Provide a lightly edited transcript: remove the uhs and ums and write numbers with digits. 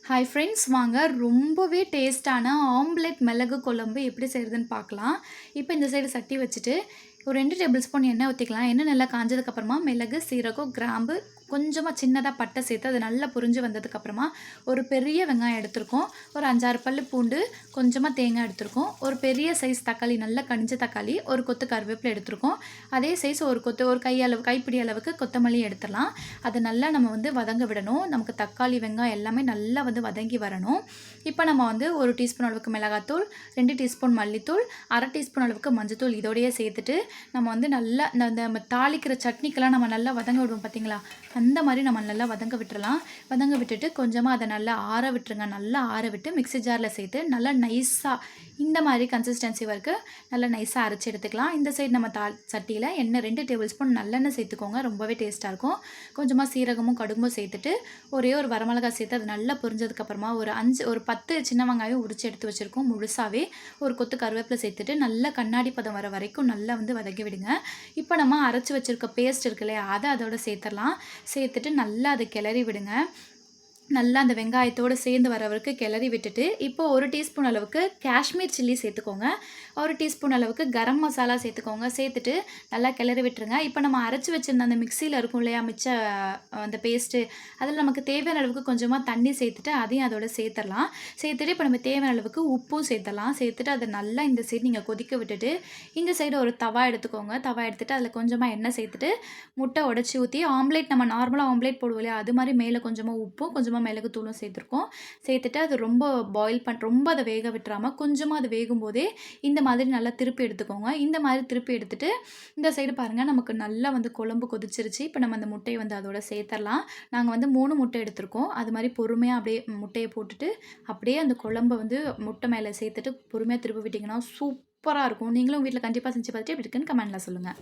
Hi friends, வாங்க ரொம்பவே டேஸ்ட்டான ஆம்லெட் மிளகு குழம்பு எப்படி செய்கிறதுன்னு பார்க்கலாம். இப்போ இந்த சைடு சட்டி வச்சுட்டு ஒரு 2 டேபிள் ஸ்பூன் எண்ணெய் ஊற்றிக்கலாம். எண்ணெய் நல்லா காஞ்சதுக்கப்புறமா மிளகு, சீரகம், கிராம்பு, கொஞ்சமாக சின்னதாக பட்டை சேர்த்து அது நல்லா புரிஞ்சு வந்ததுக்கப்புறமா ஒரு பெரிய வெங்காயம் எடுத்திருக்கோம், ஒரு 5-6 பல்லு பூண்டு, கொஞ்சமாக தேங்காய் எடுத்திருக்கோம், ஒரு பெரிய சைஸ் தக்காளி, நல்லா கனிஞ்ச தக்காளி, ஒரு கொத்து கருவேப்பிலை எடுத்திருக்கோம். அதே சைஸ் ஒரு கொத்து, ஒரு கைப்பிடி அளவுக்கு கொத்தமல்லி எடுத்துடலாம். அதை நல்லா நம்ம வதங்க விடணும். நமக்கு தக்காளி, வெங்காயம் எல்லாமே நல்லா வதங்கி வரணும். இப்போ நம்ம ஒரு டீஸ்பூன் அளவுக்கு மிளகாத்தூள், 2 டீஸ்பூன் மல்லித்தூள், 1/2 டீஸ்பூன் அளவுக்கு மஞ்சத்தூள் இதோடையே சேர்த்துட்டு நம்ம நல்லா இந்த தாளிக்கிற சட்னிக்கெல்லாம் நம்ம நல்லா வதங்க விடுவோம் பார்த்தீங்களா, அந்த மாதிரி நம்ம நல்லா வதங்க விட்டுறலாம். வதங்க விட்டுட்டு கொஞ்சமாக அதை நல்லா ஆற விட்டுருங்க. நல்லா ஆற விட்டு மிக்ஸி ஜாரில் சேர்த்து நல்லா நைஸாக இந்த மாதிரி கன்சிஸ்டன்சி வரைக்கும் நல்லா நைஸாக அரைச்சி எடுத்துக்கலாம். இந்த சைடு நம்ம சட்டியில் எண்ணெய் 2 டேபிள் ஸ்பூன் நல்லெண்ணெய் சேர்த்துக்கோங்க, ரொம்பவே டேஸ்ட்டாக இருக்கும். கொஞ்சமாக சீரகமும் கடுகும் சேர்த்துட்டு ஒரே ஒரு வரமிளகாய் சேர்த்து அது நல்லா பொரிஞ்சதுக்கப்புறமா ஒரு 10 சின்ன வெங்காயம் உரித்து எடுத்து வச்சுருக்கோம் முழுசாகவே, ஒரு கொத்து கருவேப்பிலை சேர்த்துட்டு நல்லா கண்ணாடி பதம் வர வரைக்கும் நல்லா வதக்கி விடுங்க. இப்போ நம்ம அரைச்சி வச்சுருக்க பேஸ்ட் இருக்கு இல்லையா, அதை அதோட சேர்த்துடலாம். சேர்த்துட்டு நல்லா அதை கிளறி விடுங்க. நல்லா அந்த வெங்காயத்தோடு சேர்ந்து வர வரைக்கும் கிளறி விட்டுட்டு இப்போ 1 டீஸ்பூன் அளவுக்கு காஷ்மீர் சில்லி சேர்த்துக்கோங்க, 1 டீஸ்பூன் அளவுக்கு கரம் மசாலா சேர்த்துக்கோங்க. சேர்த்துட்டு நல்லா கிளறி விட்டுருங்க. இப்போ நம்ம அரைச்சி வச்சுருந்த அந்த மிக்சியில் இருக்கும் இல்லையா மிச்ச அந்த பேஸ்ட்டு, அதில் நமக்கு தேவையான அளவுக்கு கொஞ்சமாக தண்ணி சேர்த்துட்டு அதையும் அதோட சேர்த்துடலாம். சேர்த்துட்டு இப்போ நம்ம தேவையான அளவுக்கு உப்பும் சேர்த்துடலாம். சேர்த்துட்டு அதை நல்லா இந்த சைடு நீங்கள் கொதிக்க விட்டுட்டு இந்த சைடு ஒரு தவா எடுத்துக்கோங்க. தவா எடுத்துகிட்டு அதில் கொஞ்சமாக எண்ணெய் சேர்த்துட்டு முட்டை உடச்சி ஊற்றி ஆம்லேட், நம்ம நார்மலாக ஆம்லேட் போடுவோம் இல்லையா, அது மாதிரி மேலே கொஞ்சமாக உப்பும் கொஞ்சமாக மிளகுத்தூளும் சேர்த்துருக்கோம். சேர்த்துட்டு அது ரொம்ப அதை வேக விட்டுறாமல் கொஞ்சமாக அது வேகும்போதே இந்த மாதிரி நல்லா திருப்பி எடுத்துக்கோங்க. இந்த மாதிரி திருப்பி எடுத்துட்டு இந்த சைடு பாருங்கள், நமக்கு நல்லா குழம்பு கொதிச்சிருச்சு. இப்போ நம்ம அந்த முட்டையை அதோட சேர்த்துடலாம். நாங்கள் 3 முட்டை எடுத்திருக்கோம். அது மாதிரி பொறுமையாக அப்படியே முட்டையை போட்டுட்டு அப்படியே அந்த குழம்பை முட்டை மேலே சேர்த்துட்டு பொறுமையாக திருப்பி விட்டிங்கன்னா சூப்பராக இருக்கும். நீங்களும் வீட்டில் கண்டிப்பாக செஞ்சு பார்த்துட்டு எப்படி இருக்குன்னு கமெண்ட்டில் சொல்லுங்கள்.